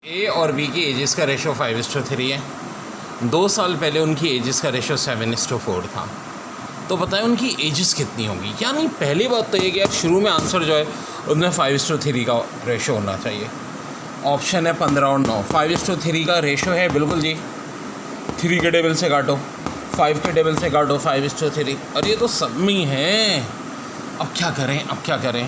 ए और बी की एजेस का रेशो 5:3 है। 2 साल पहले उनकी एजेस का रेशो 7:4 था। तो बताएं उनकी एजेस कितनी होंगी। यानी पहली बात तो ये कि शुरू में आंसर जो है उसमें 5:3 का रेशो होना चाहिए। ऑप्शन है 15 और 9। 5:3 का रेशो है, बिल्कुल जी। 3 के टेबल से काटो, 5 के टेबल से काटो, 5:3। और ये तो सब में है। अब क्या करें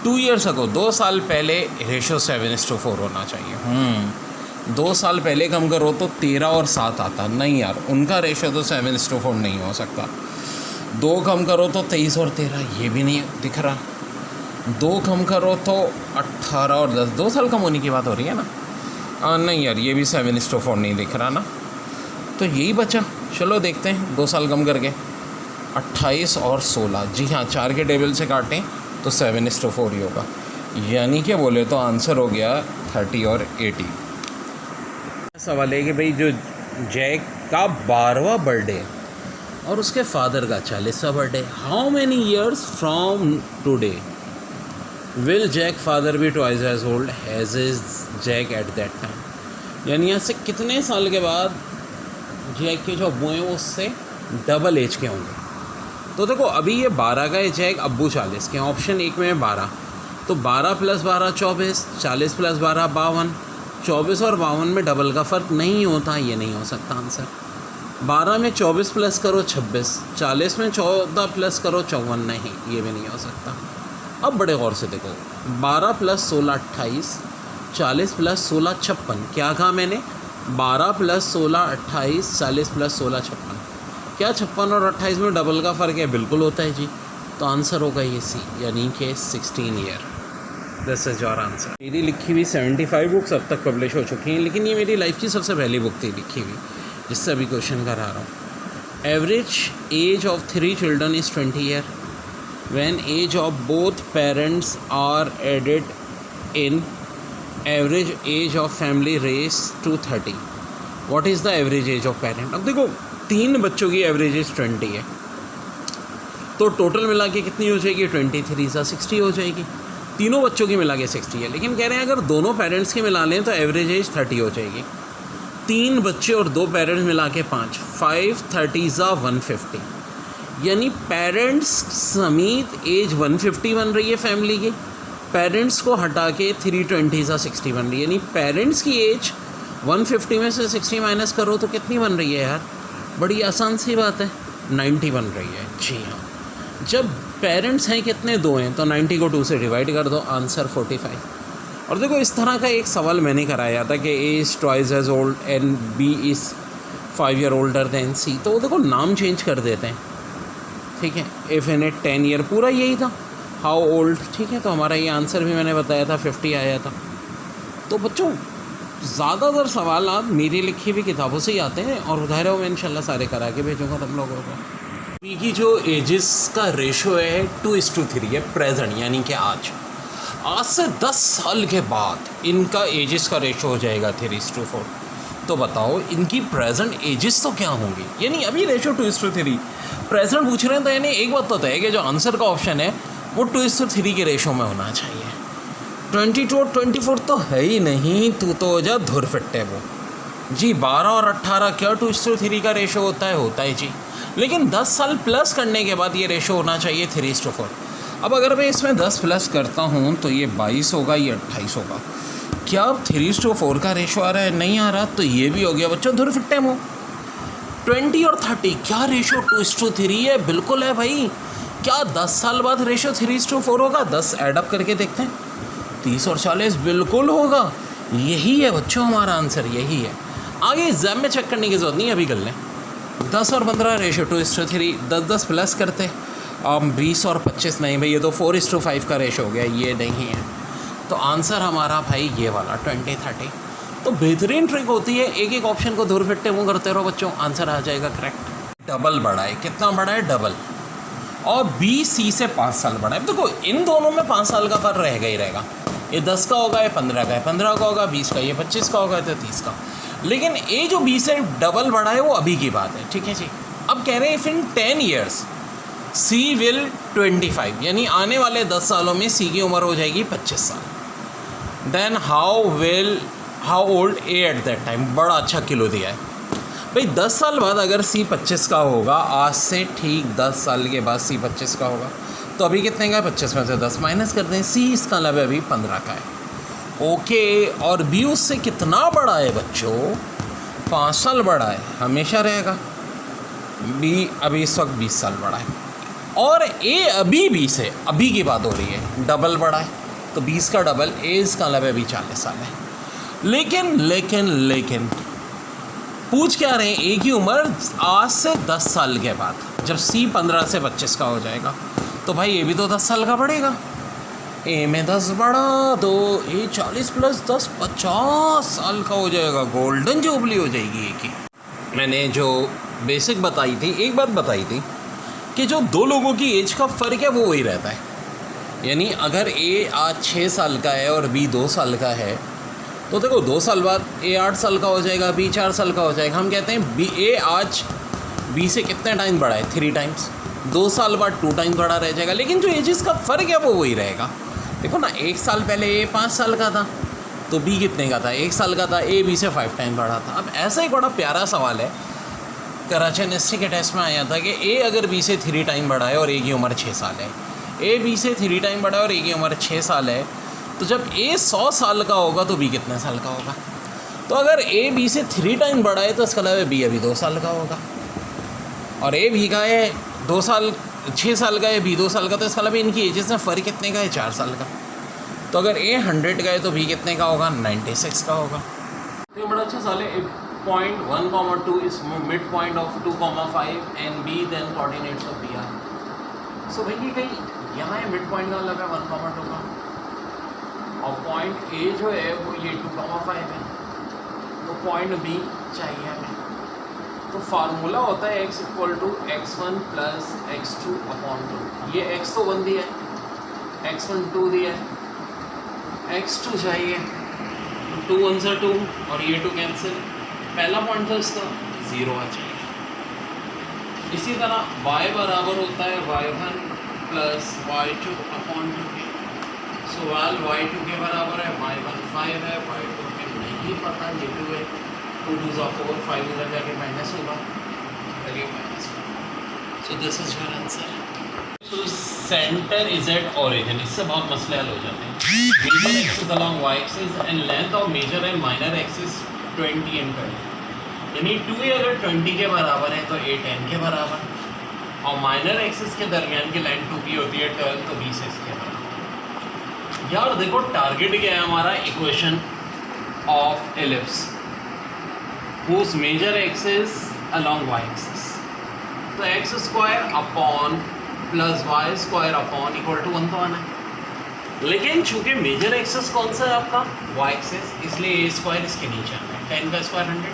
2 ईयर्स अगो, 2 साल पहले रेशो 7:4 होना चाहिए। 2 साल पहले कम करो तो 13 और 7 आता। नहीं यार, उनका रेशो तो 7:4 नहीं हो सकता। 2 कम करो तो 23 और 13, ये भी नहीं दिख रहा। 2 कम करो तो 18 और 10, 2 साल कम होने की बात हो रही है ना। नहीं यार, ये भी 7:4 नहीं दिख रहा ना। तो यही बचा, चलो देखते हैं 2 साल कम करके। 28 और 16, जी हाँ, 4 के टेबल से काटें तो 7:4 ही होगा। यानी कि बोले तो आंसर हो गया 30 और 80। सवाल है कि भाई जो जैक का 12वां बर्थडे और उसके फादर का 40वां birthday, how many years from today will Jack father be twice as old has is Jack at that time. यानी यहाँ से कितने साल के बाद जैक के जो अब्बू हैं वो उससे डबल एज के होंगे। तो देखो अभी ये 12 का एज है, अब्बू 40 के। ऑप्शन 1 में है 12, तो 12 + 12 24, 40 + 12 52। 24 और 52 में डबल का फ़र्क नहीं होता, ये नहीं हो सकता आंसर। 12 में 24 प्लस करो 26, 40 में 14 प्लस करो 54, नहीं ये भी नहीं हो सकता। अब बड़े गौर से देखो, 12 + 16 28, 40 + 16 56। क्या कहा मैंने? 12 + 16 28, 40 + 16 56। क्या 56 और 28 में डबल का फ़र्क है? बिल्कुल होता है जी। तो आंसर होगा ये सी, यानी कि 16 year. This is your answer. मेरी लिखी हुई 75 बुक्स अब तक पब्लिश हो चुकी हैं, लेकिन ये मेरी लाइफ की सबसे पहली बुक थी लिखी हुई, जिससे अभी क्वेश्चन करा रहा हूँ। Average age of 3 children is 20 year when age of both parents are added in average age of family rises to 30। What is the average age of parent? अब देखो 3 बच्चों की एवरेज एज 20 है, तो टोटल मिला के कितनी हो जाएगी? 23 सा 60 हो जाएगी। तीनों बच्चों की मिला के 60 है, लेकिन कह रहे हैं अगर दोनों पेरेंट्स की मिला लें तो एवरेज एज 30 हो जाएगी। 3 बच्चे और 2 पेरेंट्स मिला के 5, 5 30 सा 150। यानी पेरेंट्स समेत एज 150 बन रही है फैमिली की। पेरेंट्स को हटा के 320 सा 60 बन रही है। यानी पेरेंट्स की एज 150 में से 60 माइनस करो तो कितनी बन रही है यार? बड़ी आसान सी बात है, 90 बन रही है। जी हाँ, जब पेरेंट्स हैं कितने? 2 हैं, तो 90 को 2 से डिवाइड कर दो, आंसर 45। और देखो इस तरह का एक सवाल मैंने कराया था कि A is twice as old and B is 5 year older than C. तो देखो नाम चेंज कर देते हैं, ठीक है। इफ़ इन इट 10 ईयर, पूरा यही था। हाउ ओल्ड, ठीक है। तो हमारा ये आंसर भी मैंने बताया था 50 आया था। तो बच्चों ज़्यादातर सवाल आप मेरी लिखी हुई किताबों से ही आते हैं, और उधारे मैं इंशाल्लाह सारे करा के भेजूँगा तुम लोगों को। बी की जो एजेस का रेशो है 2:3 है प्रेजेंट, यानी कि आज से 10 साल के बाद इनका एजेस का रेशो हो जाएगा 3:4। तो बताओ इनकी प्रेजेंट एजेस तो क्या होंगी? यानी अभी रेशो 2:3 प्रेजेंट पूछ रहे हैं, तो यानी एक बात तो है कि जो आंसर का ऑप्शन है वो 2:3 के रेशो में होना चाहिए। 22 और 24 तो है ही नहीं, तू तो हो जा धुर फिट्टे वो जी। 12 और 18 क्या 2:3 का रेशो होता है जी। लेकिन 10 साल प्लस करने के बाद ये रेशो होना चाहिए 3:4। अब अगर मैं इसमें 10 प्लस करता हूँ तो ये 22 होगा, ये 28 होगा। क्या अब 3:4 का रेशो आ रहा है? नहीं आ रहा, तो ये भी हो गया बच्चों धुर फिट्टे मुँह। 20 और 30 क्या रेशो 2:3 है? बिल्कुल है भाई। क्या 10 साल बाद रेशो 3:4 होगा? 10 एडअप करके देखते हैं, 30 और 40 बिल्कुल होगा। यही है बच्चों हमारा आंसर, यही है। आगे एग्जाम में चेक करने की जरूरत नहीं, अभी कर लें। 10 और 15 रेशो 2:3, 10 प्लस करते। 20 और 25 नहीं भाई, ये तो 4:5 का रेशो हो गया, ये नहीं है। तो आंसर हमारा भाई ये वाला 20 30। तो बेहतरीन ट्रिक होती है, एक एक ऑप्शन को धुर फिट्टे मुँह करते रहो बच्चों, आंसर आ जाएगा करेक्ट। डबल बड़ा है, कितना बड़ा है? डबल। और बी सी से 5 साल बड़ा है। देखो इन दोनों में 5 साल का फर्क रहेगा ही रहेगा। ये 10 का होगा, ये 15 का है, 15 का होगा 20 का, ये 25 का होगा, तो 30 का। लेकिन ये जो 20 से डबल बड़ा है वो अभी की बात है, ठीक है जी। अब कह रहे हैं if in 10 years see will 25, यानी आने वाले 10 सालों में सी की उम्र हो जाएगी 25 साल। Then how old a at that time, बड़ा अच्छा किलो दिया है भाई। 10 साल बाद अगर C 25 का होगा, आज से ठीक 10 साल के बाद C 25 का होगा, तो अभी कितने का है? 25 में से 10 माइनस कर दें, C इसका मतलब अभी 15 का है। ओके, और B उससे कितना बड़ा है बच्चों? 5 साल बड़ा है, हमेशा रहेगा। B अभी इस वक्त 20 साल बड़ा है, और A अभी 20 है, अभी की बात हो रही है, डबल बड़ा है, तो 20 का डबल, A इसका मतलब अभी 40 साल है। लेकिन पूछ क्या रहे हैं? A की उम्र आज से 10 साल के बाद, जब C 15 से 25 का हो जाएगा, तो भाई A भी तो 10 साल का बढ़ेगा। A में 10 बढ़ा तो A 40 प्लस 10 50 साल का हो जाएगा, गोल्डन जुबली हो जाएगी A की। मैंने जो बेसिक बताई थी, एक बात बताई थी कि जो दो लोगों की एज का फ़र्क है वो वही रहता है। यानी अगर A आज 6 साल का है और B 2 साल का है, तो देखो 2 साल बाद A 8 साल का हो जाएगा, B 4 साल का हो जाएगा। हम कहते हैं A आज B से कितने टाइम बड़ा है? 3 टाइम्स। 2 साल बाद 2 टाइम बड़ा रह जाएगा, लेकिन जो एजेस का फ़र्क है वो वही रहेगा। देखो ना, 1 साल पहले A 5 साल का था, तो B कितने का था? 1 साल का था। A B से 5 टाइम बड़ा था। अब ऐसा ही बड़ा प्यारा सवाल है, कराची यूनिवर्सिटी के टेस्ट में आया था कि A अगर B से 3 टाइम बड़ा है और A की उम्र 6 साल है, A B से 3 टाइम बड़ा है और A की उम्र 6 साल है, तो जब A 100 साल का होगा तो B कितने साल का होगा? तो अगर A B से 3 टाइम बड़ा है तो इसका मतलब B अभी 2 साल का होगा, और A B का है 2 साल 6 साल का है, B 2 साल का, तो इसका मतलब इनकी एजेस में फ़र्क कितने का है? 4 साल का। तो अगर A 100 का है तो B कितने का होगा? 96 का होगा। तो ये बड़ा अच्छा सवाल है। Point 1, 2 is mid point of 2, 5 and B then coordinates of B are. So भाई ये कहीं यहाँ है मिड पॉइंट का मतलब है 1, 2 का, और पॉइंट A जो है वो ये 2, 5 है, तो पॉइंट B चाहिए हमें। तो फार्मूला होता है x = x1 + x2/2। ये x तो 1 दिया है, x1 2 दिया है, x2 चाहिए, तो 2 1 से 2 और ये 2 कैंसिल। पहला पॉइंट था इसका 0 आ जाएगा। इसी तरह y बराबर होता है y1 + y2/2। सो वाल y2 के बराबर है, y1 5 है, y2 में नहीं पता, ये 2 है, 2 2 = 4, 5 उधर जाके माइनस होगा, चलिए minus. So this is your answer. So center is at origin, इससे बहुत मसले हल हो जाते हैं। Major axis along y axis and length of major and minor axis 20 and 12। यानी 2a अगर 20 के बराबर है तो a 10 के बराबर, और माइनर एक्सिस के दरमियान की लाइन 2p होती है 12, तो 20 इसके बराबर। यार देखो टारगेट क्या है हमारा? Equation of ellipse whose major axis along y axis, तो x² upon plus y² upon = 1 तो आना है। लेकिन चूंकि मेजर एक्सिस कौन सा है आपका? y एक्सिस, इसलिए a² इसके नीचे आना है। 10 का स्क्वायर 100,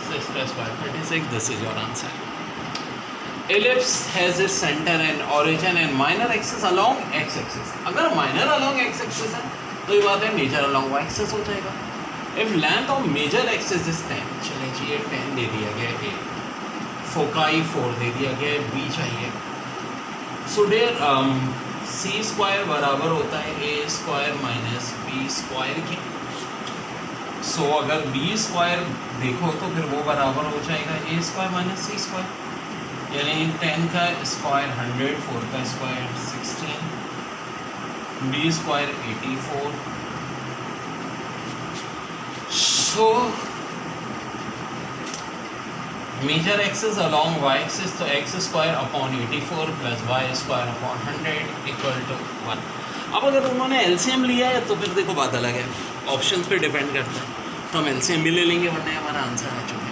6 का square 36। This is your answer. ellipse has its center and origin and minor axis along x axis। अगर minor along x axis है तो ये बात है major along y axis हो जाएगा। if length of major axis is 10, चलिए जी ये 10 दे दिया गया है, फोकाई 4 दे दिया गया है, b चाहिए। so dear c² बराबर होता है a² माइनस b² के। so अगर b² देखो तो फिर वो बराबर हो जाएगा a² माइनस c², यानी 10 का स्क्वायर 100, 4 का square 16, b² 84। So major axis along y axis, तो x² अपॉन 84 + y² अपॉन 100 = 1। अब अगर उन्होंने LCM लिया है तो फिर देखो बात अलग है, ऑप्शंस पे डिपेंड करता है, तो हम LCM भी ले लेंगे, वरना हमारा आंसर आ चुका है।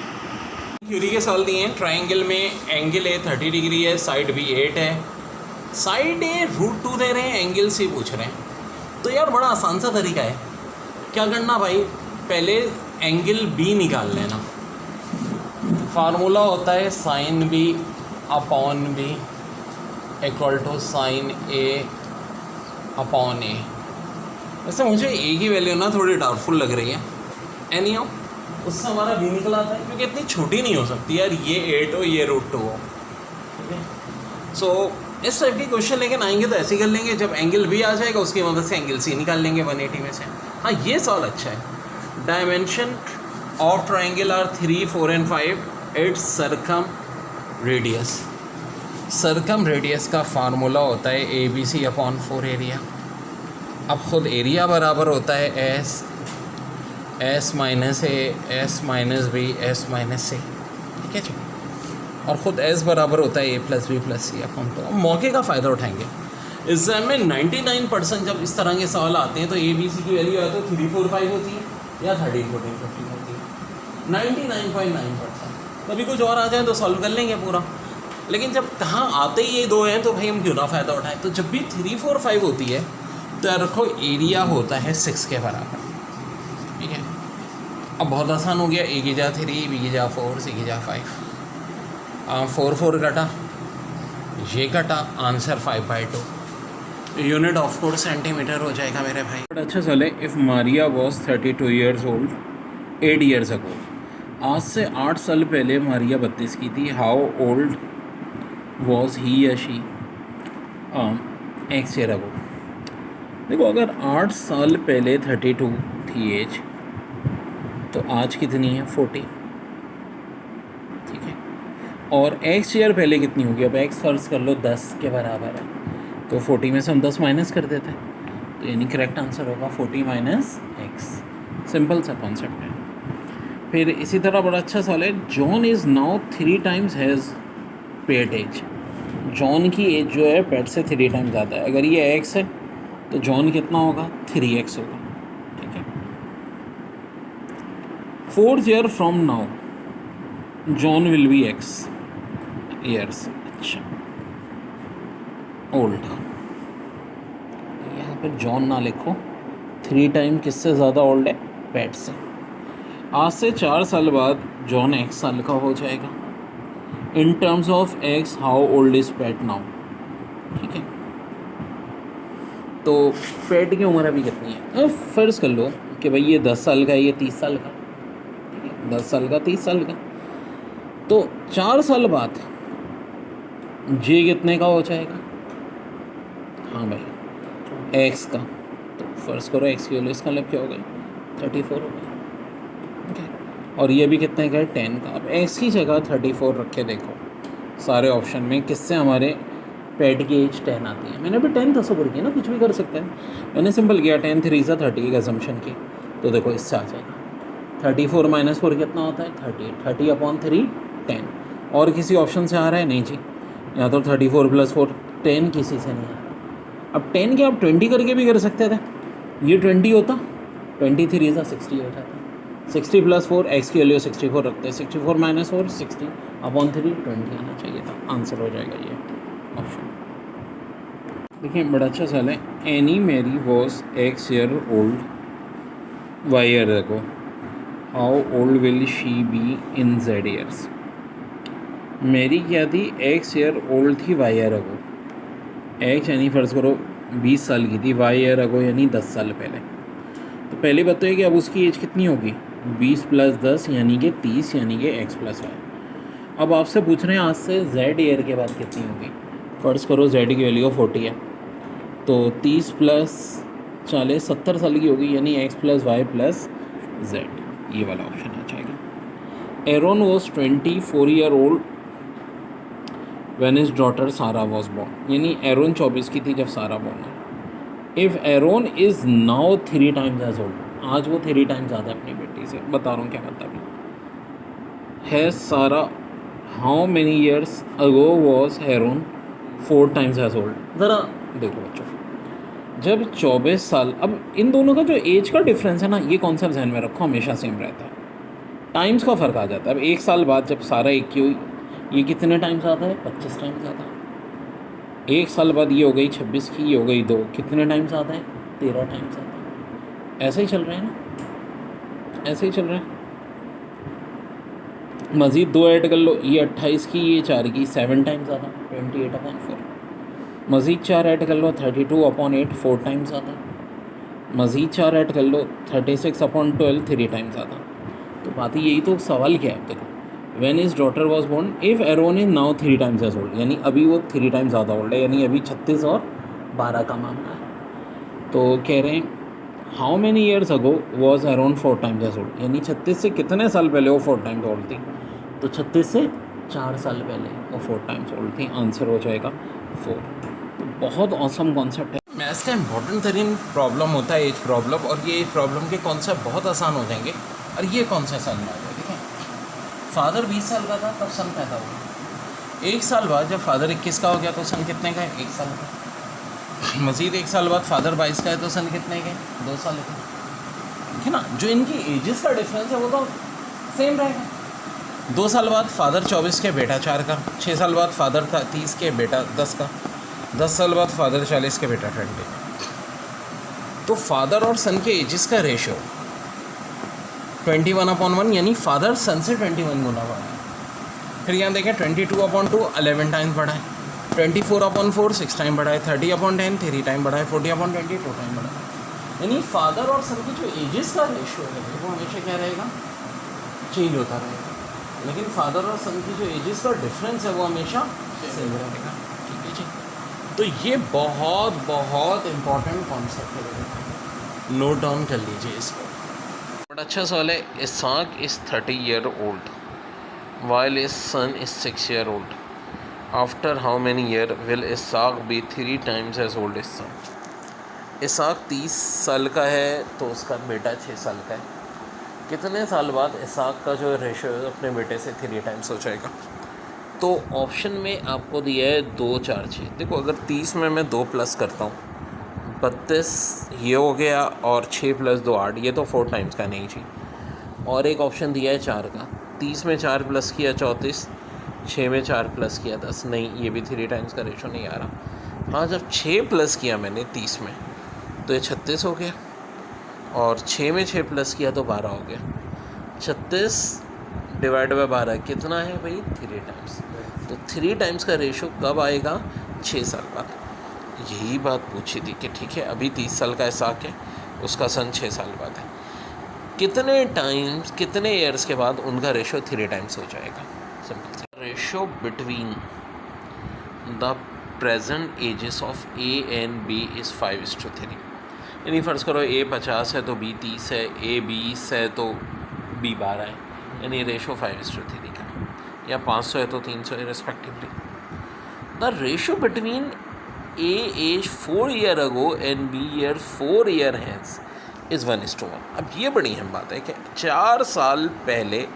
थ्योरी के सवाल दिए हैं। ट्राइंगल में एंगल A 30 डिग्री है, साइड B 8 है, साइड A √2 दे रहे हैं, एंगल C पूछ रहे हैं। तो यार बड़ा आसान सा तरीका है, क्या करना भाई, पहले एंगल B निकाल लेना। फार्मूला होता है sin B upon B = sin A upon A। वैसे मुझे A की वैल्यू ना थोड़ी डाउटफुल लग रही है, एनी हाउ उससे हमारा B निकल आता है, क्योंकि इतनी छोटी नहीं हो सकती यार, ये 8 हो ये √2 हो, ठीक है। सो इस टाइप के क्वेश्चन लेकिन आएंगे तो ऐसे ही कर लेंगे, जब एंगल B आ जाएगा उसकी मदद से एंगल C निकाल लेंगे 180 में से। हाँ ये सवाल अच्छा है, dimension of triangle are 3, 4 and 5. It's circumradius का फार्मूला होता है ABC/4 एरिया. अब ख़ुद एरिया बराबर होता है S minus A, S minus B, S minus C. ठीक है जी. और ख़ुद S बराबर होता है A+B+C/2. मौके का फ़ायदा उठाएंगे. एग्जाम में 99% जब इस तरह के सवाल आते हैं तो ABC की वैल्यू या तो 3, 4, 5 होती है या 13, 14, 15 होती है. 99.9%. कभी कुछ और आ जाए तो सॉल्व कर लेंगे पूरा. लेकिन जब कहाँ आते ही ये दो हैं तो भाई हम क्यों ना फ़ायदा उठाएं. तो जब भी 3, 4, 5 होती है तो रखो एरिया होता है 6 के बराबर. ठीक है. अब बहुत आसान हो गया. A की जा 3, B की जा 4, C की जा 5. 4, 4 कटा, ये कटा, answer 5/2. Unit of course centimetre हो जाएगा मेरे भाई. बट अच्छा चले. If Maria was 32 years old 8 years अगो. आज से 8 साल पहले मारिया 32 की थी. हाउ ओल्ड वॉज ही या शी X ईयर अगो. देखो अगर 8 साल पहले 32 थी एज तो आज कितनी है 40. ठीक है. और X ईयर पहले कितनी होगी. अब X फर्ज कर लो 10 के बराबर है तो 40 में से हम 10 माइनस कर देते हैं तो यानी करेक्ट आंसर होगा 40 माइनस X. सिंपल सा कॉन्सेप्ट है. फिर इसी तरह बड़ा अच्छा सवाल है. John is now 3 times as Pat age. John की एज जो है पेट से 3 टाइम्स ज़्यादा है. अगर ये X है तो जॉन कितना होगा 3X होगा. ठीक है. 4 year from now John will be X years. अच्छा ओल्ड. यहाँ पर जॉन ना लिखो. 3 टाइम किससे ज़्यादा ओल्ड है पेट से. आज से 4 साल बाद जॉन X साल का हो जाएगा. In terms of X how old is pet now. ठीक है. तो पेट की उम्र अभी कितनी है. अब फ़र्ज़ कर लो कि भाई ये 10 साल का है, ये 30 साल का. ठीक है. 10 साल का 30 साल का. तो 4 साल बाद जे कितने का हो जाएगा. हाँ भाई X का. तो फ़र्ज़ करो X की वैल्यू इसका मतलब क्या हो गई 34 हो गई. ठीक है. और ये भी कितने का है 10 का. अब X की जगह 34 रखे देखो सारे ऑप्शन में किससे हमारे पेट की एज 10 आती है. मैंने अभी 10 तस्वीर की ना, कुछ भी कर सकते हैं. मैंने सिंपल किया 10 3 सा 30 की असम्पशन की तो देखो इससे आ जाएगा 34 माइनस 4 कितना होता है 38. 30/3 10. और किसी ऑप्शन से आ रहा है नहीं जी. या तो 34 + 4 10 किसी से नहीं आ रहा. अब 10 के आप 20 करके भी कर सकते थे. ये 20 होता 23 सा 60 हो जाता. 60 + 4 X की वैल्यू 64 रखते हैं. 64 माइनस 4 60/3 20 आना चाहिए था. आंसर हो जाएगा ये ऑप्शन. देखिए बड़ा अच्छा सवाल है. Annie Mary was X year old Y year ago. How old will she be in Z years. Mary क्या थी X ईयर ओल्ड थी Y ईयर अगो. X यानी फ़र्ज़ करो 20 साल की थी. Y ईयर अगो यानी 10 साल पहले. तो पहले बताइए कि अब उसकी एज कितनी होगी 20 + 10 यानी कि 30 यानी कि X + Y. अब आपसे पूछ रहे हैं आज से Z ईयर के बाद कितनी होगी. फ़र्ज़ करो Z की वैल्यू 40 है तो 30 + 40 70 साल की होगी यानी X + Y + Z. ये वाला ऑप्शन आ जाएगा. Aaron was 24 year old when his daughter Sarah was born. यानी एरोन 24 की थी जब सारा बॉर्न है. If Aaron is now 3 times as old. आज वो 3 टाइम्स ज़्यादा अपनी बेटी से. बता रहा हूँ क्या मतलब है. As Sarah how many years ago was Aaron 4 times as old. ज़रा देखो बच्चों जब 24 साल. अब इन दोनों का जो एज का डिफरेंस है ना ये कॉन्सेप्ट ध्यान में रखो हमेशा सेम रहता है. टाइम्स का फ़र्क आ जाता है. अब 1 साल बाद जब सारा 1 की हुई ये कितने टाइम्स ज़्यादा है 25 टाइम्स ज़्यादा. 1 साल बाद ये हो गई 26 की, ये हो गई 2. कितने टाइम्स ज़्यादा है 13 टाइम्स ज़्यादा. ऐसे ही चल रहे हैं ना, ऐसे ही चल रहे हैं. मज़ीद 2 ऐड कर लो. ये 28 की, ये 4 की, 7 टाइम्स ज़्यादा 28/4. मज़ीद 4 ऐड कर लो 32/8 4 टाइम्स ज़्यादा. मज़ीद 4 ऐड कर लो 36/12 3 टाइम्स ज़्यादा. तो बात यही तो सवाल क्या है. देखो when his daughter was born if Aaron is now 3 times as old यानी अभी वो 3 टाइम्स ज़्यादा ओल्ड है. यानी अभी 36 और 12 का मामला है. तो कह रहे हैं how many years ago was Aaron 4 times as old, यानी 36 से कितने साल पहले वो 4 टाइम्स ओल्ड थी? तो 36 से 4 साल पहले वो 4 टाइम्स ओल्ड थी। आंसर हो जाएगा 4। तो बहुत औसम कॉन्सेप्ट है। मैथ्स का इंपॉर्टेंट तरीन प्रॉब्लम होता है एज प्रॉब्लम, और ये एज प्रॉब्लम के कॉन्सेप्ट बहुत आसान हो जाएंगे। और ये कौन सा साल में आ जाए, देखें, फादर 20 साल का था तब सन पैदा हुआ। 1 साल बाद जब फादर 21 का हो गया तो सन कितने का है? 1 साल का। मज़ीद 1 साल बाद फादर 22 का है तो सन कितने के? 2 साल के। ठीक है ना, जो इनकी एजेस का डिफरेंस है वो तो सेम रहेगा। 2 साल बाद फादर 24 के, बेटा 4 का। 6 साल बाद फादर था 30 के, बेटा 10 का। 10 साल बाद फादर 40 के, बेटा 20। तो फादर और सन के एजेस का रेशो 21/1, यानी फादर सन से 21 गुना बढ़ा है। फिर यहाँ देखें 22/2 11 टाइम्स बढ़ा है। 24/4 6 टाइम बढ़ा है। 30/10 3 टाइम बढ़ा है। 40/20 2 टाइम बढ़ा है। यानी फादर और सन की जो एजेस का रेशो है वो हमेशा क्या रहेगा? चेंज होता रहेगा। लेकिन फादर और सन की जो एजेस का डिफरेंस है वो हमेशा सेम रहेगा। ठीक है जी। तो ये बहुत बहुत इम्पॉर्टेंट कॉन्सेप्ट है, नोट डाउन कर लीजिए इसको। बड़ा अच्छा सवाल है। Isaac is 30 year old while his son is 6 year old. After how many year will Isaac be 3 times as old as son? Isaac 30 साल का है तो उसका बेटा 6 साल का है। कितने साल बाद इसाक का जो रेशो है अपने बेटे से 3 टाइम्स हो जाएगा? तो ऑप्शन में आपको दिया है 2 4 6। देखो, अगर 30 में मैं 2 प्लस करता हूँ 32 ये हो गया, और 6 + 2 8, ये तो 4 टाइम्स का नहीं जी। और एक ऑप्शन दिया है 4 का। 30 में 4 प्लस किया 34, 6 में 4 प्लस किया 10। नहीं, ये भी 3 टाइम्स का रेशो नहीं आ रहा। हाँ, जब 6 प्लस किया मैंने 30 में तो ये 36 हो गया, और 6 में 6 प्लस किया तो 12 हो गया। 36 डिवाइड बाय 12 कितना है भाई? 3 टाइम्स। तो 3 टाइम्स का रेशो कब आएगा? 6 साल बाद। यही बात पूछी थी कि ठीक है, अभी 30 साल का इसाक है, उसका सन 6 साल बाद है। कितने टाइम्स, कितने ईयर्स के बाद उनका रेशो 3 टाइम्स हो जाएगा? सिंपल सा। Ratio between the present ages of A and B is 5:3। यानी फ़र्ज़ करो ए 50 है तो बी 30 है, ए 20 है तो बी 12 है, यानी रेशो 5:3 का। या 500 है तो 300 है respectively. The ratio between A age 4 year ago and B year 4 year hence is 1:1। अब ये बड़ी अहम बात है कि 4 साल पहले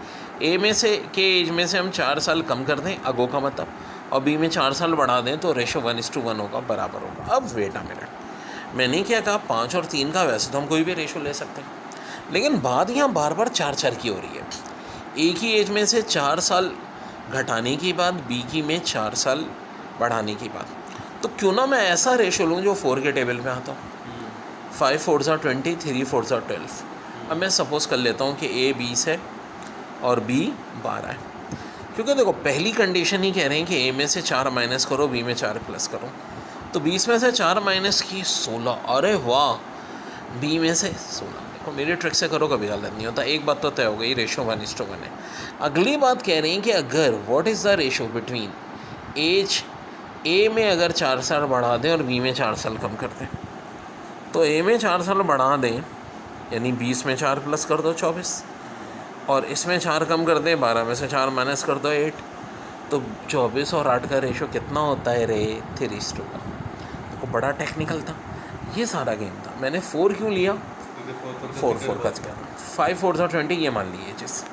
ए में से के एज में से हम 4 साल कम कर दें, अगो का मतलब, और बी में 4 साल बढ़ा दें तो रेशो 1:1 होगा, बराबर होगा। अब वेट अ मिनट, मैंने क्या कहा? 5 और 3 का वैसे तो हम कोई भी रेशो ले सकते हैं, लेकिन बात यहाँ बार बार 4 की हो रही है। एक ही एज में से 4 साल घटाने की बात, बी की में 4 साल बढ़ाने की बात। तो क्यों ना मैं ऐसा रेशो लूँ जो 4 के टेबल में आता हूँ। 5 4 20, 3 4 12। अब मैं सपोज़ कर लेता हूँ कि ए 20 है और बी 12 है, क्योंकि देखो पहली कंडीशन ही कह रहे हैं कि ए में से 4 माइनस करो, बी में 4 प्लस करो। तो 20 में से 4 माइनस की 16, अरे वाह, बी में से 16। देखो मेरी ट्रिक से करो कभी गलत नहीं होता। एक बात तो तय हो गई, रेशो 1:1 है। अगली बात कह रहे हैं कि अगर what is the ratio between age A में अगर 4 साल बढ़ा दें और बी में 4 साल कम कर दें। तो ए में 4 साल बढ़ा दें, यानी 20 में 4 प्लस कर दो 24, और इसमें 4 कम कर दें, 12 में से 4 माइनस कर दो 8। तो 24 और 8 का रेशो कितना होता है रे? 3:1। तो बड़ा टेक्निकल था, ये सारा गेम था। मैंने 4 क्यों लिया? 4 का गया। 5 4 20 ये मान लिए जिस।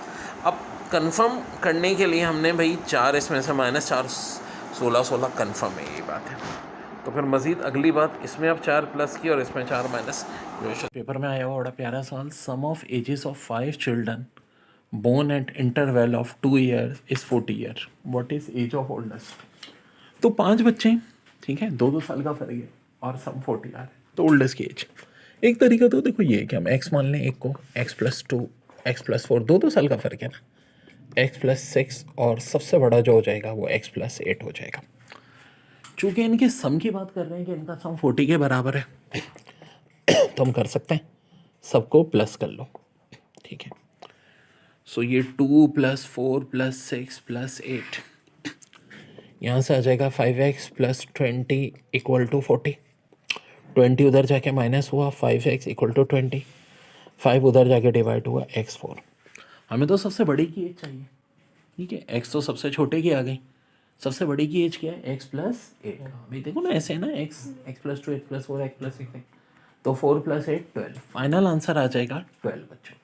अब कंफर्म करने के लिए हमने भाई 4 इसमें से माइनस 4, 16 कंफर्म है, ये बात है। तो फिर मज़ीद अगली बात, इसमें अब 4 प्लस की और इसमें 4 माइनस। पेपर में आया हुआ बड़ा प्यारा सवाल, sum of ages of 5 children born at interval of 2 year is 40 year, what is age of oldest? तो 5 बच्चे हैं, ठीक है, 2 साल का फर्क है, और सम 40 आ रहे हैं, तो ओल्डेस्ट की एज। एक तरीका तो देखो ये कि हम x मान लें, एक को x+2 x+4, 2 साल का फ़र्क है ना, x+6, और सबसे बड़ा जो हो जाएगा वो x+8 हो जाएगा। चूँकि इनके सम की बात कर रहे हैं कि इनका सम 40 के बराबर है, तो हम कर सकते हैं, सबको प्लस कर लो, ठीक है। सो ये 2 + 4 + 6 + 8, यहाँ से आ जाएगा 5x + 20 = 40। 20 उधर जाके माइनस हुआ, 5x इक्वल टू 20, 5 उधर जाके डिवाइड हुआ x4। हमें तो सबसे बड़ी की एज चाहिए, ठीक है, x तो सबसे छोटे की आ गई, सबसे बड़ी की एज क्या है, x प्लस 8। भाई देखो ना ऐसे है ना, x plus 2 x plus 4 x plus 6, तो 4 प्लस 8 12, फाइनल आंसर आ जाएगा 12 बच्चों,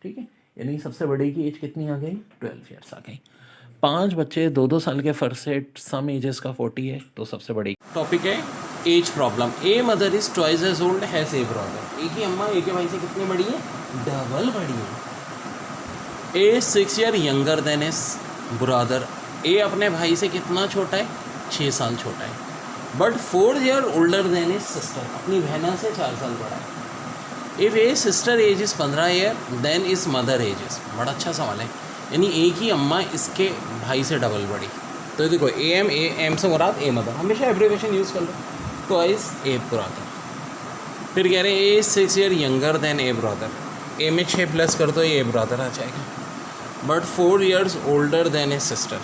ठीक है। यानी सबसे बड़ी की एज कितनी आ गई, 12 ईयर्स आ गई। 5 बच्चे 2-2 साल के फर्क से सम एजेस का 40 है, तो सबसे बड़ी टॉपिक है age problem. A mother is twice as old as a brother. एक ही अम्मा एक भाई से कितनी बड़ी है, डबल बड़ी है। A 6 year younger than is brother. A अपने भाई से कितना छोटा है, 6 साल छोटा है। But 4 year older than his sister, अपनी बहना से 4 साल बड़ा है। If a sister age is 15 year then his mother age. बड़ा अच्छा सवाल है, यानी एक ही अम्मा इसके भाई से डबल बड़ी। तो देखो ए एम से मुराद ए मदर, हमेशा एब्रीवेशन यूज़ कर लो, ट्वाइस ए ब्रदर। फिर कह रहे हैं ए 6 ईयर यंगर देन ए ब्रदर, ए में 6 प्लस कर दो, ए ब्रदर आ जाएगा। But 4 years older than A sister,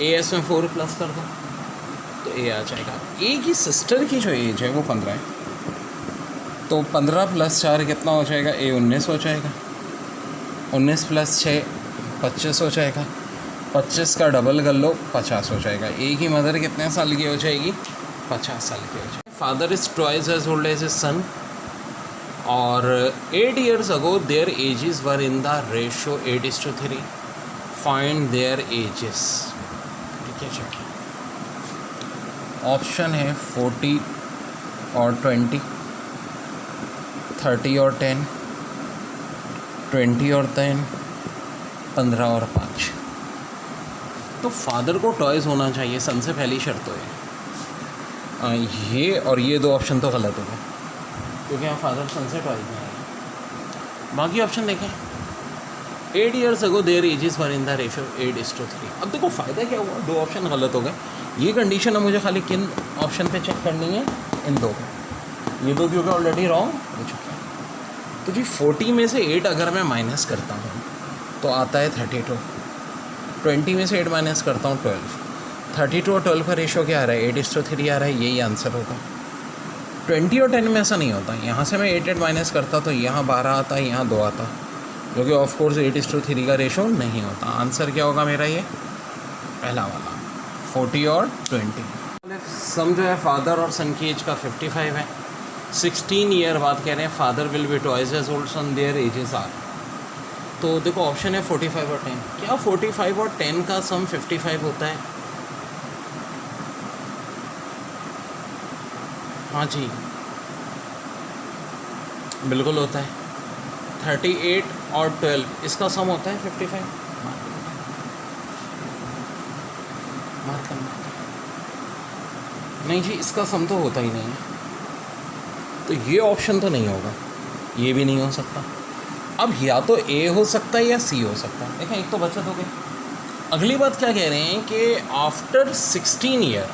A S में 4 प्लस कर दो तो ए आ जाएगा। ए की सिस्टर की जो एज है वो 15 है, तो 15 प्लस 4 कितना हो जाएगा, ए 19 हो जाएगा। 19 प्लस 6 25 हो जाएगा। 25 का डबल कर लो 50 हो जाएगा। ए की मदर कितने साल की हो जाएगी, 50 साल की हो जाएगी। Father is twice as old as his son, और 8 years ago their ages were in the ratio 8:3। Find their ages, ठीक है चलिए। ऑप्शन है 40 और 20, 30 और 10, 20 और 10, 15 और 5। तो फादर को टॉयज़ होना चाहिए, सन से पहली शर्त तो है। ये और ये 2 ऑप्शन तो गलत हो गए, क्योंकि यहाँ फादर सन से टॉयज़ नहीं आएगा। बाकी ऑप्शन देखें, 8 years ago their ages were in the ratio 8:3। अब देखो फ़ायदा क्या हुआ, 2 ऑप्शन गलत हो गए। ये कंडीशन है मुझे खाली किन ऑप्शन पे चेक करनी है, इन 2 पे। ये 2 क्योंकि ऑलरेडी रॉन्ग हो चुके हैं। तो जी 40 में से 8 अगर मैं माइनस करता हूँ तो आता है 32। 20 में से 8 माइनस करता हूँ 12। 32 और 12 का रेशो क्या आ रहा है, 8:3 आ रहा है, यही आंसर होगा। 20 और 10 में ऐसा नहीं होता, यहाँ से मैं 8 माइनस करता तो यहाँ 12 आता, यहाँ 2 आता, जो कि ऑफकोर्स 8:3 का रेशो नहीं होता। आंसर क्या होगा मेरा, ये पहला वाला 40 और 20। सम जो है फादर और सन की एज का 55 है। 16 ईयर बाद कह रहे हैं father will be twice as old son their ages are. तो देखो ऑप्शन है 45 और 10। क्या 45 और 10 का सम 55 होता है? हाँ जी बिल्कुल होता है। 38 और 12 इसका सम होता है 55। मार्क करना नहीं जी, इसका सम तो होता ही नहीं है, तो ये ऑप्शन तो नहीं होगा, ये भी नहीं हो सकता। अब या तो ए हो सकता है या सी हो सकता है। देखें एक तो बचत हो गई। अगली बात क्या कह रहे हैं कि आफ्टर 16 ईयर,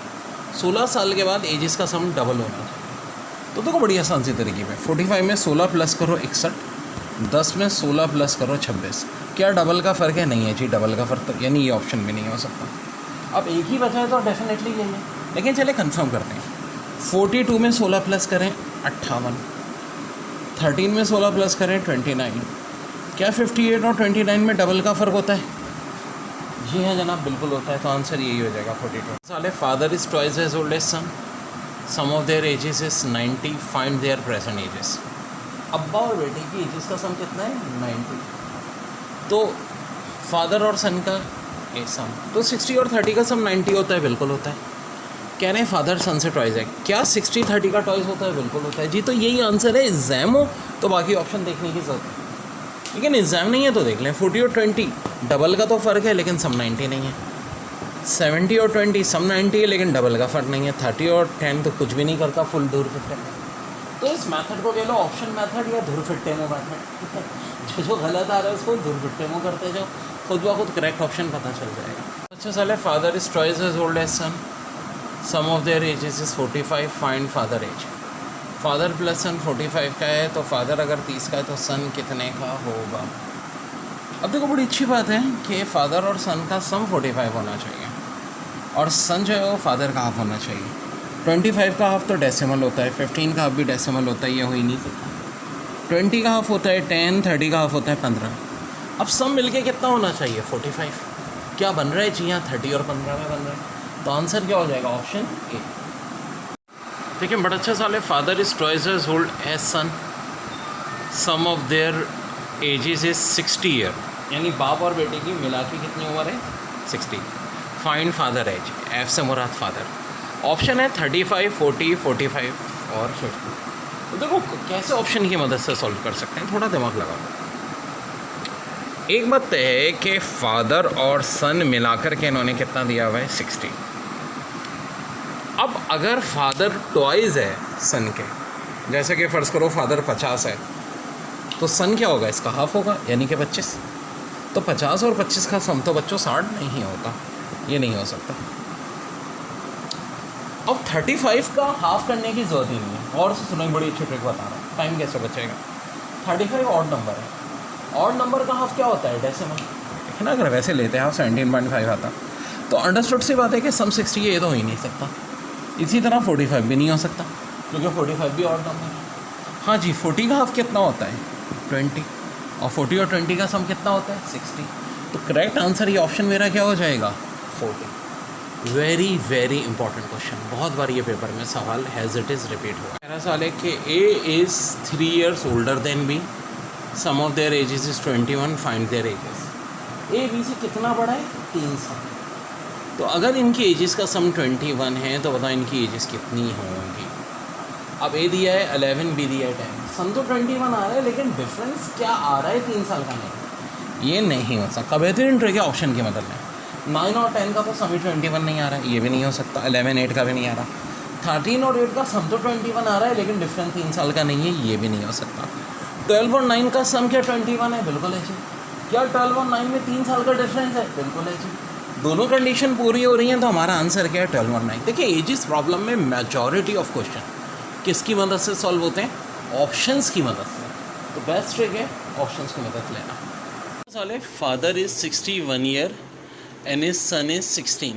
16 साल के बाद एजेस का सम डबल होना चाहिए। तो देखो बड़ी आसान सी तरीके में 45 में 16 प्लस करो 61, 10 में 16 प्लस करो 26। क्या डबल का फ़र्क है? नहीं है जी, डबल का फ़र्क तो यानी ये ऑप्शन भी नहीं हो सकता। अब एक ही बचा है तो डेफिनेटली यही है, लेकिन चले कंफर्म करते हैं। 42 में 16 प्लस करें 58, 13 में 16 प्लस करें 29। क्या 58 और 29 में डबल का फ़र्क होता है? जी हाँ जनाब बिल्कुल होता है, तो आंसर यही हो जाएगा 42। साले father is twice as old as son, sum of their ages is 90, find their present ages. अब्बा और बेटे की एजेस का सम कितना है? 90। तो फादर और सन का ए सम, तो 60 और 30 का सम 90 होता है, बिल्कुल होता है। कह रहे हैं फादर सन से ट्वाइस है, क्या 60 30 का ट्वाइस होता है? बिल्कुल होता है जी, तो यही आंसर है। एग्ज़ाम हो तो बाकी ऑप्शन देखने की ज़रूरत है, लेकिन एग्ज़ाम नहीं है तो देख लें। 40 और 20 डबल का तो फ़र्क है, लेकिन सम 90 नहीं है। 70 और 20 सम 90 है, लेकिन डबल का फ़र्क नहीं है। 30 और 10 तो कुछ भी नहीं करता, फुल धूर फिट्टे में। तो इस मेथड को कह लो ऑप्शन मेथड या धूर फिट्टे में मेथड। जो गलत आ रहा है उसको धूर फिट्टे में करते जाओ, खुद ब खुद करेक्ट ऑप्शन पता चल जाएगा। अच्छा साले father is twice as old as son, sum of their ages is 45, find father age. Father plus son 45 का है, तो फादर अगर 30 का है तो सन कितने का होगा? अब देखो बड़ी अच्छी बात है कि फादर और सन का सम 45 होना चाहिए, और सन जो है वो फादर का हाफ होना चाहिए। 25 का हाफ तो डेसिमल होता है, 15 का हाफ भी डेसिमल होता है, ये हो ही नहीं सकता। 20 का हाफ होता है 10, 30 का हाफ होता है 15। अब सब मिलके कितना होना चाहिए? 45। क्या बन रहा है जी? यहाँ 30 और 15 में बन रहा है, तो आंसर क्या हो जाएगा? Option A. देखिए बड़ा अच्छा सवाल है। Father is twice as old as son, sum of their ages is 60 year, यानी बाप और बेटे की मिला के कितनी उम्र है? 60। फाइंड फादर एज, एफ से मुराद फादर। ऑप्शन है 35, 40, 45 और 50। तो देखो कैसे ऑप्शन की मदद से सॉल्व कर सकते हैं, थोड़ा दिमाग लगाओ। एक बात तय है कि फादर और सन मिलाकर के इन्होंने कितना दिया हुआ है? 60। अब अगर फादर ट्वाइस है सन के, जैसे कि फ़र्ज़ करो फादर 50 है, तो सन क्या होगा? इसका हाफ होगा, यानी कि 25। तो 50 और 25 का सम तो बच्चों 60 नहीं होता, ये नहीं हो सकता। अब 35 का हाफ करने की ज़रूरत ही नहीं है। और सुनो, बड़ी अच्छी ट्रिक बता रहा हूँ, टाइम कैसे बचेगा। 35 ऑड नंबर है, ऑड नंबर का हाफ क्या होता है? डेसिमल है ना। अगर वैसे लेते हैं हाफ 17.5 आता, तो अंडरस्टूड सी बात है कि सम 60 ये तो हो ही नहीं सकता। इसी तरह 45 भी नहीं हो सकता, क्योंकि 45 भी ऑड नंबर है। हाँ जी, 40 का हाफ कितना होता है? 20। और 40 और 20 का सम कितना होता है? 60। तो करेक्ट आंसर ये ऑप्शन मेरा क्या हो जाएगा? 40। वेरी वेरी इंपॉर्टेंट क्वेश्चन, बहुत बार ये पेपर में सवाल हैज़ इट इज़ रिपीट हुआ। मेरा सवाल है कि A is 3 years older than B, sum of their ages is 21, find their ages. A B से कितना बड़ा है? 3 साल। तो अगर इनकी एजेस का सम 21 है तो बताओ इनकी एजेस कितनी होंगी? अब ए दिया है 11, बी दिया है 10, सम तो 21 आ रहा है, लेकिन डिफरेंस क्या आ रहा है? 3 साल का नहीं। ये नहीं हो सकता। बेहतरीन ट्रिक है ऑप्शन की मदद में। 9 और 10 का तो सम 21 नहीं आ रहा है, ये भी नहीं हो सकता। 11, 8 का भी नहीं आ रहा। 13 और 8 का सम तो 21 आ रहा है, लेकिन डिफरेंस 3 साल का नहीं है, ये भी नहीं हो सकता। 12 और 9 का सम क्या 21 है? बिल्कुल है जी। क्या 12 और 9 में 3 साल का डिफरेंस है? बिल्कुल है जी। दोनों कंडीशन पूरी हो रही हैं, तो हमारा आंसर क्या है? 12 और 9। देखिए एजिस प्रॉब्लम में मेजॉरिटी ऑफ क्वेश्चन किसकी मदद से सॉल्व होते हैं? ऑप्शंस की मदद से। तो बेस्ट ट्रिक है ऑप्शंस की मदद लेना। साले father is 61 year and his son is 16।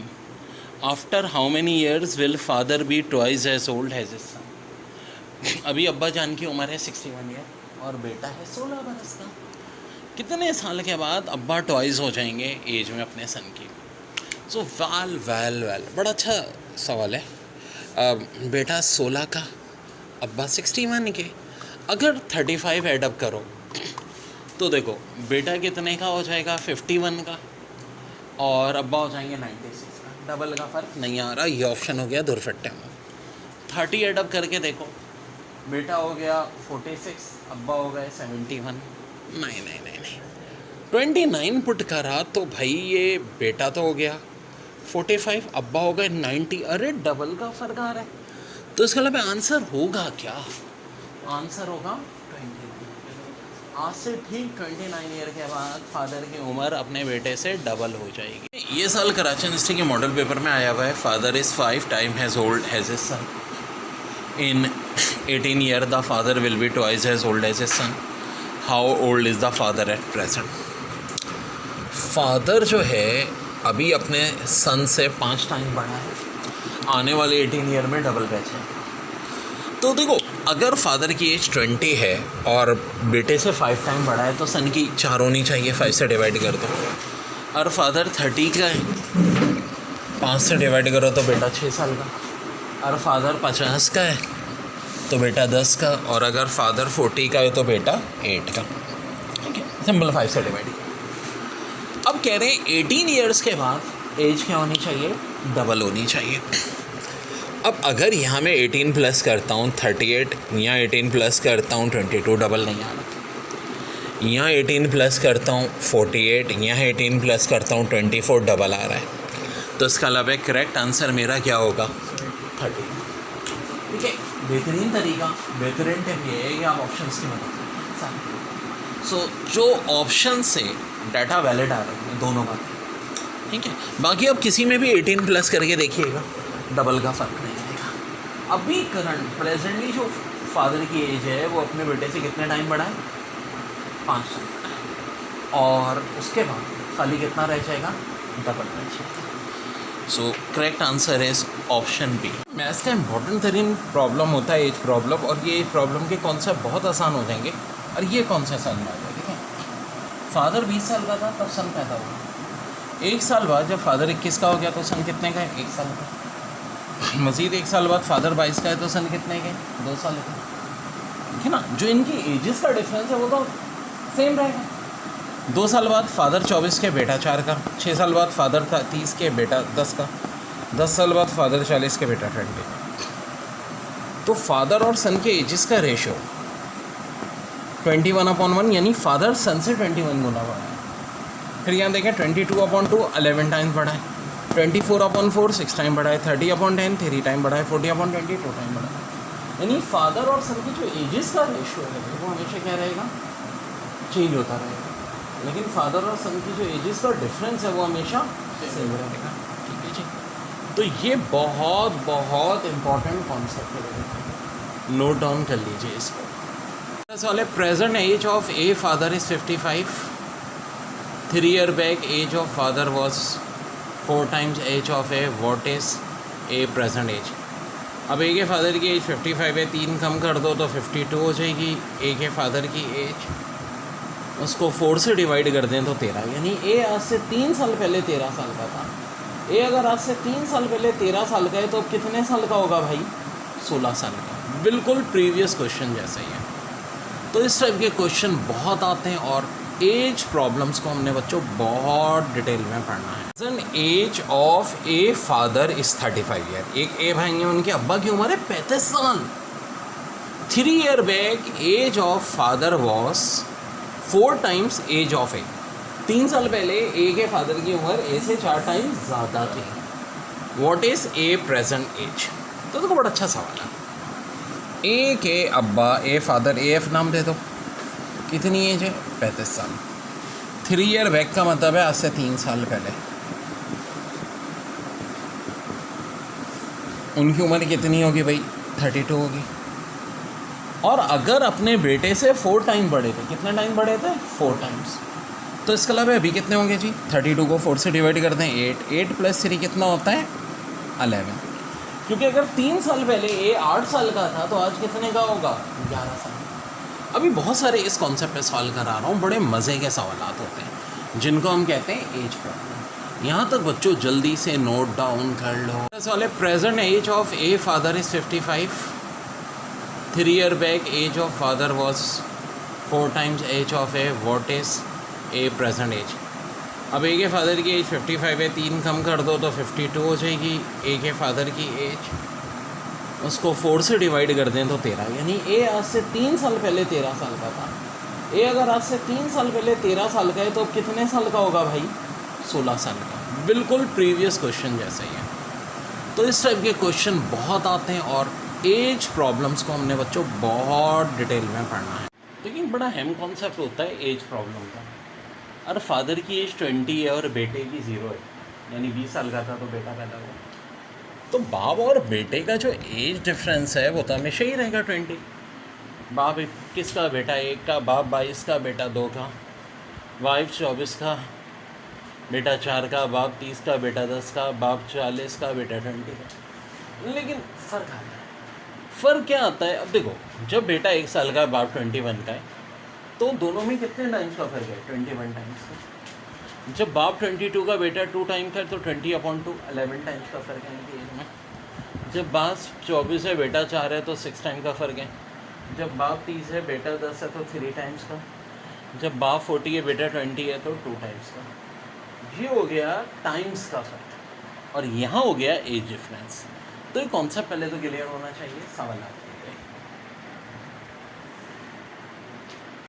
After how many years will father be twice as old as his son. अभी अब्बा जान की उम्र है 61 ईयर और बेटा है 16 बरस का। कितने साल के बाद अब्बा ट्वाइस हो जाएंगे एज में अपने सन की? सो वेल बड़ा अच्छा सवाल है। बेटा 16 का, अब्बा 61 के। अगर 35 एडअप करो तो देखो बेटा कितने का हो जाएगा? 51 का, और अब्बा हो जाएंगे 96 का। डबल का फ़र्क नहीं आ रहा, ये ऑप्शन हो गया दुरफट्टे में। 30 एडअप करके देखो, बेटा हो गया 46, अब्बा हो गए 71। नहीं 29 पुट करा तो भाई ये बेटा तो हो गया 45, अब्बा हो गए 90। अरे डबल का फ़र्क आ रहा है, तो इसका मतलब आंसर होगा क्या? आंसर होगा 29। आज से ठीक 29 ईयर के बाद फादर की उम्र अपने बेटे से डबल हो जाएगी। ये साल कराची यूनिवर्सिटी के मॉडल पेपर में आया हुआ है, father is 5 time as old as his son. In 18 year the father will be twice as old as his son. How old is the father at present? Father जो है अभी अपने सन से 5 टाइम बड़ा है, आने वाले 18 ईयर में डबल बैच है। तो देखो अगर फादर की एज 20 है और बेटे से 5 टाइम बड़ा है, तो सन की 4 होनी चाहिए, 5 से डिवाइड कर दो। और फादर 30 का है, 5 से डिवाइड करो तो बेटा 6 साल का। और फादर 50 का है तो बेटा 10 का। और अगर फादर 40 का है तो बेटा 8 का। ठीक है, सिंपल 5 से डिवाइड। अब कह रहे हैं 18 ईयर्स के बाद एज क्या होनी चाहिए? डबल होनी चाहिए। अब अगर यहाँ मैं 18 प्लस करता हूँ 38, यहाँ 18 प्लस करता हूँ 22, डबल नहीं आ रहा। यहाँ 18 प्लस करता हूँ 48, यहाँ 18 प्लस करता हूँ 24, डबल आ रहा है। तो इसका मतलब है करेक्ट आंसर मेरा क्या होगा? 30। ठीक है, बेहतरीन तरीका, बेहतरीन टिप ये है कि आप ऑप्शंस की मदद करें। सो जो ऑप्शन से डाटा वैलिड आ रहा है दोनों का, ठीक है। बाकी अब किसी में भी 18 प्लस करके देखिएगा, डबल का फ़र्क नहीं आएगा। अभी करंट प्रेजेंटली जो फादर की एज है वो अपने बेटे से कितने टाइम बड़ा है? 5 साल। और उसके बाद खाली कितना रह जाएगा? डबल रह जाएगा। So correct answer is option B. Maths का इंपॉर्टेंट तरीन प्रॉब्लम होता है एज प्रॉब्लम, और ये एज प्रॉब्लम के कॉन्सेप्ट बहुत आसान हो जाएंगे। और ये कौन सा साल में आ गया, ठीक है। फादर 20 साल का था तब सन पैदा हुआ। 1 साल बाद जब फादर 21 का हो गया तो सन कितने का है, 1 साल का। मज़ीद 1 साल बाद फादर 22 का है तो सन कितने के, 2 साल का, ठीक है ना। जो इनकी एजेस का डिफरेंस है वो तो सेम रहेगा। 2 साल बाद फादर 24 के बेटा 4 का, 6 साल बाद फादर था 30 के बेटा 10 का, 10 साल बाद फादर 40 के बेटा 20 का। तो फादर और सन के एजेस का रेशो 21/1, यानी फादर सन से 21 गुना बढ़ा है। फिर यहाँ देखें 22/2 11 टाइम्स बढ़ा है, 24/4 6 टाइम बढ़ा है, 30/10 3 टाइम बढ़ा है, 40/20 2 टाइम बढ़ा है। यानी फादर और सन की जो एजेस का रेशो है वो हमेशा क्या रहेगा, चेंज होता रहेगा। लेकिन फादर और सन की जो एजेस का डिफरेंस है वो हमेशा सेम रहेगा, ठीक है जी। तो ये बहुत बहुत इम्पॉर्टेंट कॉन्सेप्ट है, नोट डाउन कर लीजिए इसको। वाले present age of A father is 55। 3 year back age of father was 4 times age of A, what is A present age. अब ए के फादर की एज 55 है, 3 कम कर दो तो 52 हो जाएगी। ए के फादर की एज उसको 4 से डिवाइड कर दें तो 13, यानी ए आज से 3 साल पहले 13 साल का था। ए अगर आज से 3 साल पहले 13 साल का है तो कितने साल का होगा भाई, 16 साल का। बिल्कुल प्रीवियस क्वेश्चन जैसा ही है। तो इस टाइप के क्वेश्चन बहुत आते हैं और एज प्रॉब्लम्स को हमने बच्चों बहुत डिटेल में पढ़ना है। Present age of A father is 35 year. एक ए भाई हैं, उनके अब्बा की उम्र है 35 साल। 3 year back age of father was 4 times age of A. 3 साल पहले ए के फादर की उम्र ए से 4 टाइम्स ज़्यादा थी। What is A present age. तो देखो बड़ा अच्छा सवाल है। ए के अब्बा, ए फादर, ए एफ नाम दे दो, कितनी एज है, 35 साल। 3 ईयर बैक का मतलब है आज से 3 साल पहले। उनकी उम्र कितनी होगी भाई, 32 होगी। और अगर अपने बेटे से 4 टाइम बड़े थे, कितने टाइम बड़े थे, 4 टाइम्स। तो इसके अलावा अभी कितने होंगे जी, 32 को 4 से डिवाइड करते हैं 8, 8 + 3 कितना होता है, 11। क्योंकि अगर 3 साल पहले ए 8 साल का था तो आज कितने का होगा, 11 साल। अभी बहुत सारे इस कॉन्सेप्ट पे सॉल्व करा रहा हूँ, बड़े मज़े के सवाल होते हैं जिनको हम कहते हैं एज प्रॉब्लम। यहाँ तक बच्चों जल्दी से नोट डाउन कर लो। वाले present age of A father is 55। 3 year back age of father was 4 times age of A, what is A present age. अब ए के फादर की एज 55 है, 3 कम कर दो तो 52 हो जाएगी। ए के फादर की एज उसको 4 से डिवाइड कर दें तो 13, यानी ए आज से 3 साल पहले 13 साल का था। ए अगर आज से 3 साल पहले 13 साल का है तो कितने साल का होगा भाई, 16 साल का। बिल्कुल प्रीवियस क्वेश्चन जैसा ही है। तो इस टाइप के क्वेश्चन बहुत आते हैं और एज प्रॉब्लम्स को हमने बच्चों बहुत डिटेल में पढ़ना है। लेकिन बड़ा अहम कॉन्सेप्ट होता है एज प्रॉब्लम का। और फादर की एज 20 है और बेटे की 0 है, यानी 20 साल का था तो बेटा पैदा हुआ। तो बाप और बेटे का जो एज डिफरेंस है वो तो हमेशा ही रहेगा 20। बाप 21 का, बेटा 1 का, बाप 22 का, बेटा 2 का, वाइफ 24 का, बेटा 4 का, बाप 30 का, बेटा 10 का, बाप 40 का, बेटा 20 का। लेकिन फ़र्क आता है। फ़र्क क्या आता है, अब देखो जब बेटा 1 साल का, बाप 21 का है तो दोनों में कितने टाइम्स का फर्क है, 21 टाइम्स का। जब बाप 22 का, बेटा 2 टाइम का है तो 20/2 11 टाइम्स का फ़र्क है इनकी एज में। जब बाप 24 है, बेटा 4 है तो 6 टाइम का फ़र्क है। जब बाप 30 है, बेटा 10 है तो 3 टाइम्स का। जब बाप 40 है, बेटा 20 है तो 2 टाइम्स का। ये हो गया टाइम्स का फ़र्क और यहाँ हो गया एज डिफरेंस। तो ये कॉन्सेप्ट पहले तो क्लियर होना चाहिए। सवाल आता है